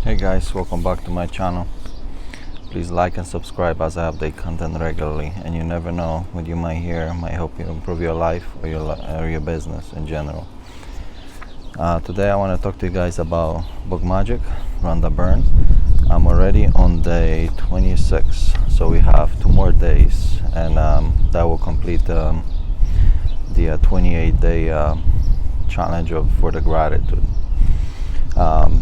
Hey guys, welcome back to my channel. Please like and subscribe as I update content regularly, and you never know what you might hear might help you improve your life or your business in general. Today I want to talk to you guys about book magic, Rhonda Byrne. I'm already on day 26, so we have 2 more days, and that will complete the 28-day challenge for the gratitude.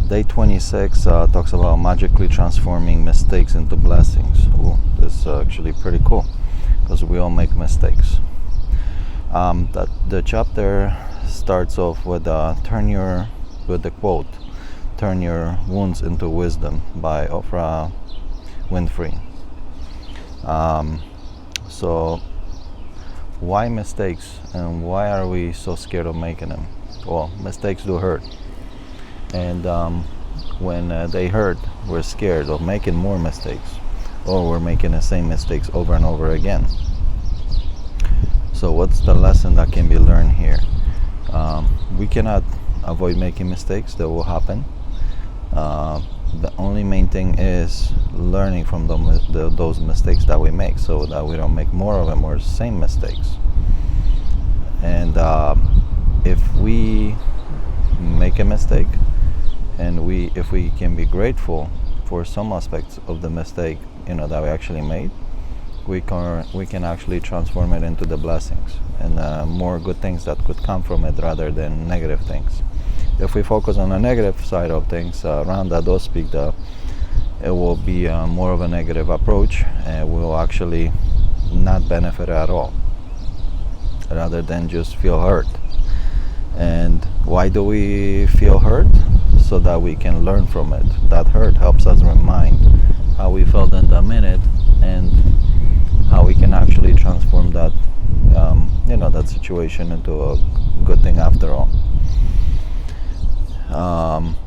Day 26 talks about magically transforming mistakes into blessings. Ooh, this is actually pretty cool because we all make mistakes. The chapter starts off with the quote, "Turn your wounds into wisdom" by Oprah Winfrey. So why mistakes, and why are we so scared of making them? Well, mistakes do hurt. And when they hurt, we're scared of making more mistakes, or we're making the same mistakes over and over again. So what's the lesson that can be learned here? We cannot avoid making mistakes. That will happen. The only main thing is learning from those mistakes that we make, so that we don't make more of them or same mistakes. And if we make a mistake, and if we can be grateful for some aspects of the mistake, that we actually made, we can actually transform it into the blessings and more good things that could come from it rather than negative things. If we focus on the negative side of things, Rhonda does speak that it will be more of a negative approach, and will actually not benefit at all, rather than just feel hurt. And why do we feel hurt? So that we can learn from it. That hurt helps us remind how we felt in the minute, and how we can actually transform that that situation into a good thing after all.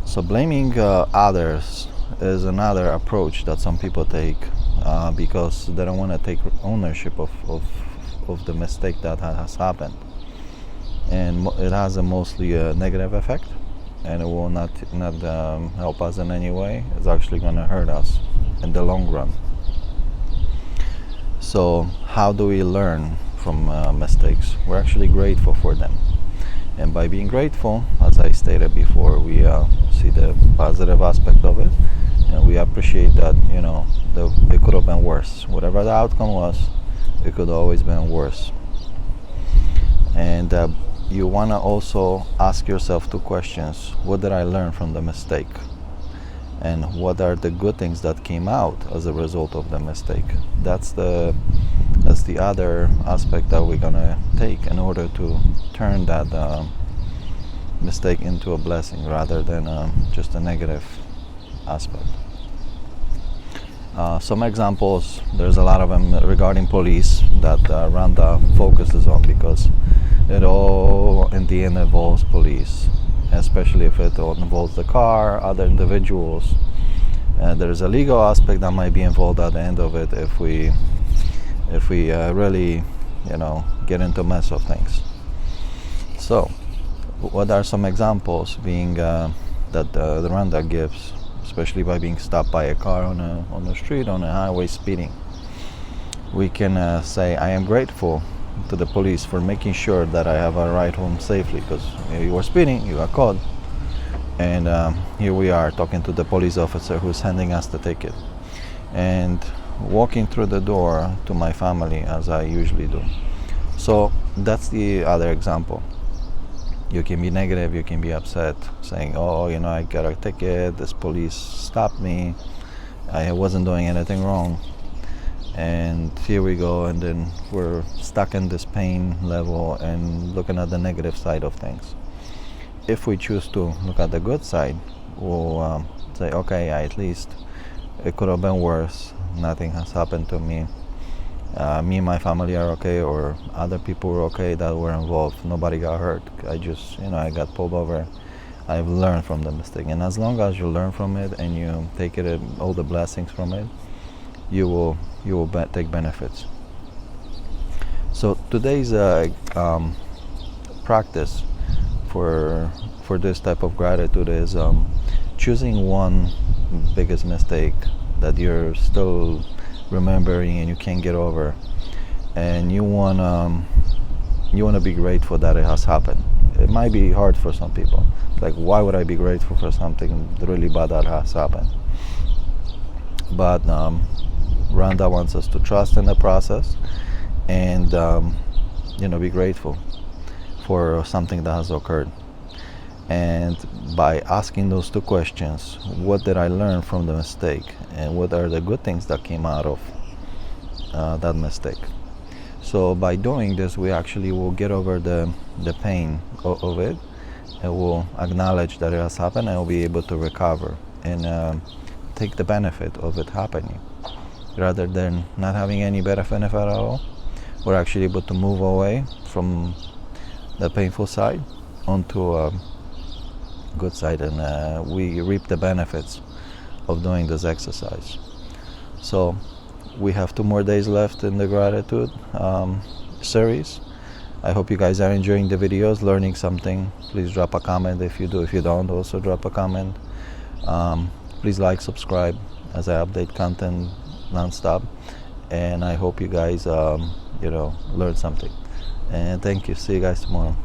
So blaming others is another approach that some people take because they don't want to take ownership of the mistake that has happened, and it has a mostly negative effect, and it will not help us in any way. It's actually going to hurt us in the long run. So how do we learn from mistakes? We're actually grateful for them, and by being grateful, as I stated before, we see the positive aspect of it, and we appreciate that it could have been worse. Whatever the outcome was, it could always been worse. And you want to also ask yourself 2 questions. What did I learn from the mistake? And what are the good things that came out as a result of the mistake? That's the other aspect that we're going to take in order to turn that mistake into a blessing rather than just a negative aspect. Some examples, there's a lot of them regarding police that Rhonda focuses on, because it all in the end involves police, especially if it involves the car, other individuals. There's a legal aspect that might be involved at the end of it if we really get into mess of things. So what are some examples being that the Rhonda gives, especially by being stopped by a car on the street, on a highway, speeding? We can say, I am grateful to the police for making sure that I have a ride home safely, because you were speeding, you got caught, and here we are talking to the police officer who's handing us the ticket, and walking through the door to my family as I usually do. So that's the other example. You can be negative, you can be upset, saying, I got a ticket, this police stopped me, I wasn't doing anything wrong. And here we go, and then we're stuck in this pain level and looking at the negative side of things. If we choose to look at the good side, we'll say, okay, at least it could have been worse. Nothing has happened to me. Me and my family are okay, or other people were okay that were involved. Nobody got hurt. I just, I got pulled over. I've learned from the mistake. And as long as you learn from it and you take it, all the blessings from it, you will take benefits. So today's practice for this type of gratitude is choosing one biggest mistake that you're still remembering and you can't get over, and you wanna be grateful that it has happened. It might be hard for some people. Like, why would I be grateful for something really bad that has happened? But Rhonda wants us to trust in the process and be grateful for something that has occurred. And by asking those two questions, what did I learn from the mistake, and what are the good things that came out of that mistake? So by doing this, we actually will get over the pain of it, and we'll acknowledge that it has happened, and we'll be able to recover and take the benefit of it happening. Rather than not having any benefit at all, we're actually able to move away from the painful side onto a good side, and we reap the benefits of doing this exercise. So we have 2 more days left in the gratitude series. I hope you guys are enjoying the videos, learning something. Please drop a comment if you do. If you don't, also drop a comment. Please like, subscribe, as I update content non-stop. And I hope you guys learn something. And thank you. See you guys tomorrow.